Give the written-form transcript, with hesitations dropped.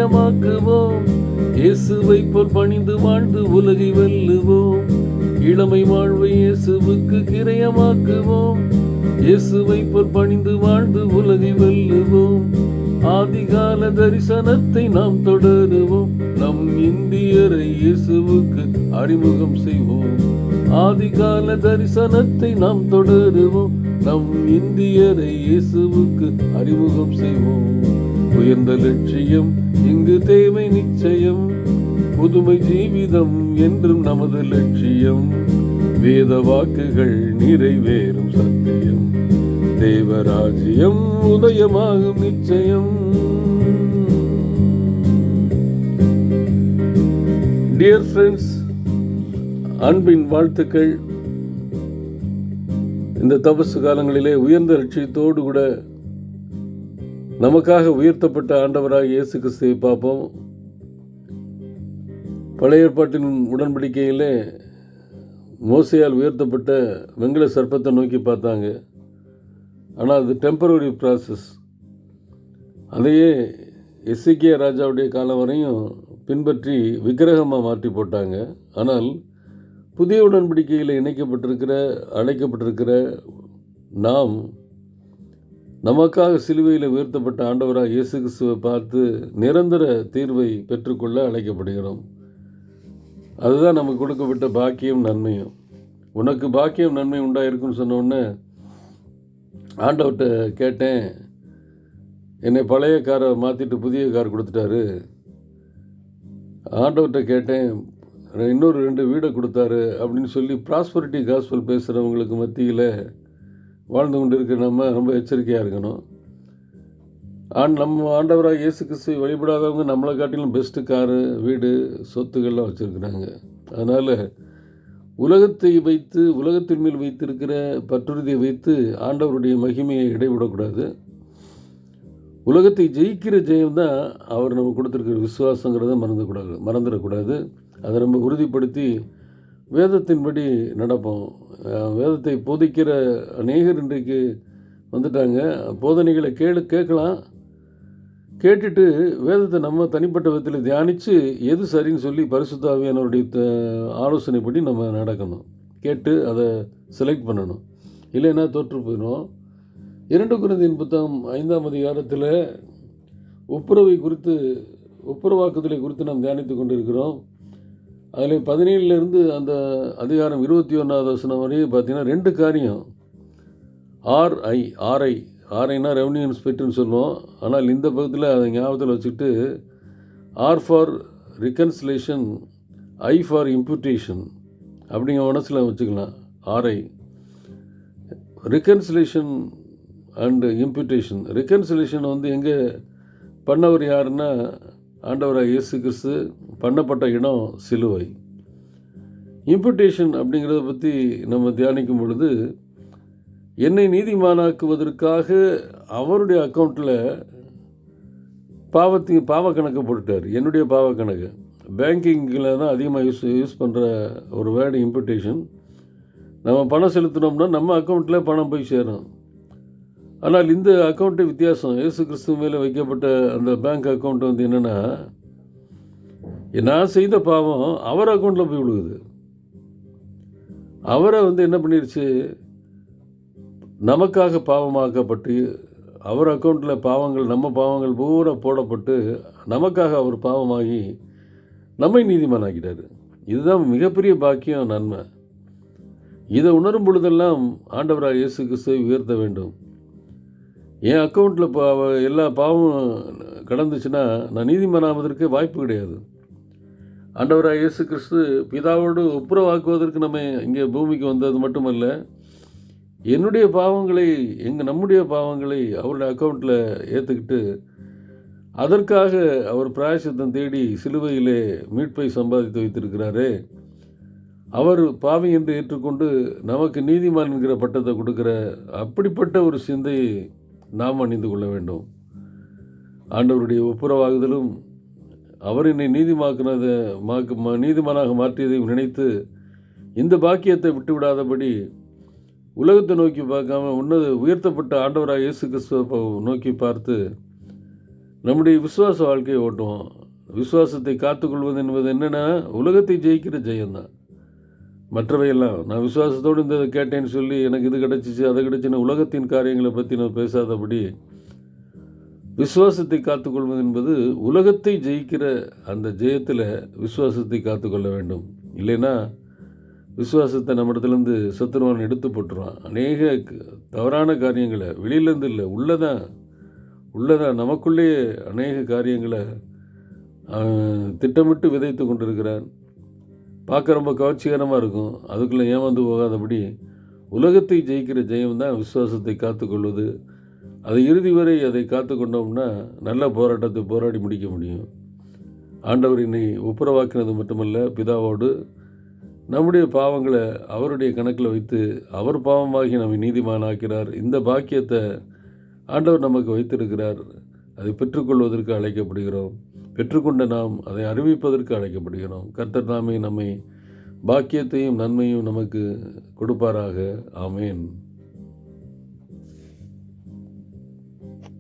கிரயமாக்குவோம். இயேசுவை போல் பணிந்து வாழ்ந்து உலகை வெல்லுவோம். இளமை வாழ்வை இயேசுவுக்கு கிரயமாக்குவோம். இயேசுவை போல் பணிந்து வாழ்ந்து உலகை வெல்லுவோம். ஆதிகால தரிசனத்தை நாம் தொடருவோம். நம் இந்தியரை இயேசுவுக்கு அறிமுகம் செய்வோம். ஆதிகால தரிசனத்தை நாம் தொடருவோம். நம் இந்தியரை இயேசுவுக்கு அறிமுகம் செய்வோம். உயர்ந்த லட்சியம் இங்கு தேவை நிச்சயம். புதுமை ஜீவிதம் என்றும் நமது லட்சியம். வேத வாக்குகள் நிறைவேறும் சத்தியம். தேவராஜ்யம் உதயமாகும் நிச்சயம். டியர் ஃப்ரெண்ட்ஸ், அன்பின் வாழ்த்துக்கள். இந்த தபசு காலங்களிலே உயர்ந்த லட்சியத்தோடு கூட நமக்காக உயர்த்தப்பட்ட ஆண்டவராக இயேசு கிறிஸ்துவை பார்ப்போம். பழைய ஏற்பாட்டின் உடன்படிக்கையிலே மோசையால் உயர்த்தப்பட்ட வெங்கல சர்ப்பத்தை நோக்கி பார்த்தாங்க. ஆனால் அது டெம்பரரி ப்ராசஸ். அதையே எசேக்கியா ராஜாவுடைய காலம் வரையும் பின்பற்றி விக்கிரகமாக மாற்றி போட்டாங்க. ஆனால் புதிய உடன்படிக்கையில் அழைக்கப்பட்டிருக்கிற நாம் நமக்காக சிலுவையில் உயர்த்தப்பட்ட ஆண்டவராக இயேசு கிறிஸ்துவை பார்த்து நிரந்தர தீர்வை பெற்றுக்கொள்ள அழைக்கப்படுகிறோம். அதுதான் நமக்கு கொடுக்கப்பட்ட பாக்கியம் நன்மையும். உனக்கு பாக்கியம் நன்மை உண்டாயிருக்குன்னு சொன்ன உடனே ஆண்டவர்கிட்ட கேட்டேன். என்னை பழைய காரை மாற்றிட்டு புதிய கார் கொடுத்துட்டாரு. ஆண்டவர்கிட்ட கேட்டேன், இன்னொரு 2 வீடை கொடுத்தாரு அப்படின்னு சொல்லி ப்ராஸ்பரிட்டி காஸ்பல் பேசுகிறவங்களுக்கு மத்தியில் வாழ்ந்து கொண்டு இருக்கிற நம்ம ரொம்ப எச்சரிக்கையாக இருக்கணும். நம்ம ஆண்டவராக இயேசு கிறிஸ்துவை வழிபடாதவங்க நம்மளை காட்டிலும் பெஸ்ட்டு காரு, வீடு, சொத்துக்கள்லாம் வச்சுருக்குறாங்க. அதனால் உலகத்தின் மேல் வைத்திருக்கிற பற்றுறுதியை வைத்து ஆண்டவருடைய மகிமையை இடைவிடக்கூடாது. உலகத்தை ஜெயிக்கிற ஜெயம்தான் அவர் நமக்கு கொடுத்துருக்கிற விசுவாசங்கிறத மறந்துடக்கூடாது. அதை நம்ம உறுதிப்படுத்தி வேதத்தின்படி நடப்போம். வேதத்தை போதிக்கிற அநேகர் இன்றைக்கு வந்துட்டாங்க. போதனைகளை கேட்கலாம். கேட்டுட்டு வேதத்தை நம்ம தனிப்பட்ட விதத்தில் தியானித்து எது சரின்னு சொல்லி பரிசுத்த ஆவியானவருடைய ஆலோசனைப்படி நம்ம நடக்கணும். கேட்டு அதை செலக்ட் பண்ணணும். இல்லைன்னா தோற்று போயிடும். 2 கொரிந்தியர் புத்தகம் 5ஆம் அதிகாரத்தில் ஒப்புரவாக்குதலை குறித்து நாம் தியானித்து கொண்டிருக்கிறோம். அதில் 17லேருந்து அந்த அதிகாரம் 21வது வசனம் வரையும் பார்த்திங்கன்னா 2 காரியம். ஆர்ஐனா ரெவன்யூ இன்ஸ்பெக்டர்னு சொல்லுவோம். ஆனால் இந்த பக்கத்தில் அதை ஞாபகத்தில் வச்சுக்கிட்டு R for reconciliation, I for imputation அப்படிங்கிற மனசில் வச்சுக்கலாம். R I reconciliation and imputation. Reconciliation எங்கே பண்ணவர் யாருன்னா ஆண்டவராக இயேசு கிறிஸ்து. பண்ணப்பட்ட இடம் சிலுவை. இம்ப்யூட்டேஷன் அப்படிங்கிறத பற்றி நம்ம தியானிக்கும் பொழுது, என்னை நீதிமானாக்குவதற்காக அவருடைய அக்கௌண்ட்டில் பாவ கணக்கு போட்டுட்டார். என்னுடைய பாவ கணக்கு பேங்கிங்கில் தான் அதிகமாக யூஸ் பண்ணுற ஒரு வேர்டு இம்ப்யூட்டேஷன். நம்ம பணம் செலுத்தினோம்னா நம்ம அக்கௌண்ட்டில் பணம் போய் சேரும். ஆனால் இந்த அக்கௌண்ட்டு வித்தியாசம். இயேசு கிறிஸ்துவ மேலே வைக்கப்பட்ட அந்த பேங்க் அக்கௌண்ட் என்னென்னா, நான் செய்த பாவம் அவர் அக்கௌண்ட்டில் போய் விழுகுது. அவரை என்ன பண்ணிருச்சு, நமக்காக பாவமாக்கப்பட்டு அவர் அக்கௌண்ட்டில் நம்ம பாவங்கள் பூரா போடப்பட்டு நமக்காக அவர் பாவமாகி நம்மை நீதிமானாக்கிட்டார். இதுதான் மிகப்பெரிய பாக்கியம், நன்மை. இதை உணரும் பொழுதெல்லாம் ஆண்டவராக இயேசு கிறிஸ்துவை உயர்த்த வேண்டும். என் அக்கௌண்ட்டில் எல்லா பாவமும் கடந்துச்சுன்னா நான் நீதிமானாவதற்கு வாய்ப்பு கிடையாது. ஆண்டவராக இயேசு கிறிஸ்து பிதாவோடு ஒப்புரவாக்குவதற்கு நம்ம இங்கே பூமிக்கு வந்தது மட்டுமல்ல, நம்முடைய பாவங்களை அவருடைய அக்கௌண்ட்டில் ஏற்றுக்கிட்டு அதற்காக அவர் பிராயசித்தம் தேடி சிலுவையிலே மீட்பை சம்பாதித்து வைத்திருக்கிறாரே. அவர் பாவி என்று ஏற்றுக்கொண்டு நமக்கு நீதிமான் என்கிற பட்டத்தை கொடுக்குற அப்படிப்பட்ட ஒரு சிந்தையை நாம் அணிந்து கொள்ள வேண்டும். ஆண்டவருடைய ஒப்புரவாகுதலும் அவர் என்னை நீதிமானாக மாற்றியதை நினைத்து இந்த பாக்கியத்தை விட்டுவிடாதபடி உலகத்தை நோக்கி பார்க்காம உயர்த்தப்பட்ட ஆண்டவராக இயேசு கிறிஸ்துவை நோக்கி பார்த்து நம்முடைய விசுவாச வாழ்க்கையை ஓட்டுவோம். விசுவாசத்தை காத்துக்கொள்வது என்பது என்னென்னா உலகத்தை ஜெயிக்கிற ஜெயம்தான். மற்றவையெல்லாம் நான் விசுவாசத்தோடு இந்த கேட்டேன்னு சொல்லி எனக்கு இது கிடச்சிச்சு அதை கிடச்சின்னு உலகத்தின் காரியங்களை பற்றி நான் பேசாதபடி விசுவாசத்தை காத்துக்கொள்வது என்பது உலகத்தை ஜெயிக்கிற அந்த ஜெயத்தில் விசுவாசத்தை காத்துக்கொள்ள வேண்டும். இல்லைன்னா விசுவாசத்தை நம்ம இடத்துலேருந்து சத்துருவான் எடுத்து போட்டுருவான். அநேக தவறான காரியங்களை வெளியிலேருந்து இல்லை உள்ளதான் நமக்குள்ளேயே அநேக காரியங்களை திட்டமிட்டு விதைத்து கொண்டிருக்கிறான். பார்க்க ரொம்ப கவர்ச்சிகரமாக இருக்கும். அதுக்குள்ளே ஏமாந்து போகாதபடி உலகத்தை ஜெயிக்கிற ஜெயம்தான் விசுவாசத்தை காத்துக்கொள்வது. அதை இறுதி வரை அதை காத்து கொண்டோம்னா நல்ல போராட்டத்தை போராடி முடிக்க முடியும். ஆண்டவர் என்னை ஒப்புரவாக்கினது மட்டுமல்ல, பிதாவோடு நம்முடைய பாவங்களை அவருடைய கணக்கில் வைத்து அவர் பாவமாகி நம்மை நீதிமானாக்கிறார். இந்த பாக்கியத்தை ஆண்டவர் நமக்கு வைத்திருக்கிறார். அதை பெற்றுக்கொள்வதற்கு அழைக்கப்படுகிறோம். பெற்றுக்கொண்ட நாம் அதை அறிவிப்பதற்கு அழைக்கப்படுகிறோம். கர்த்தர் தாமே நம்மை பாக்கியத்தையும் நன்மையும் நமக்கு கொடுப்பாராக. ஆமேன்.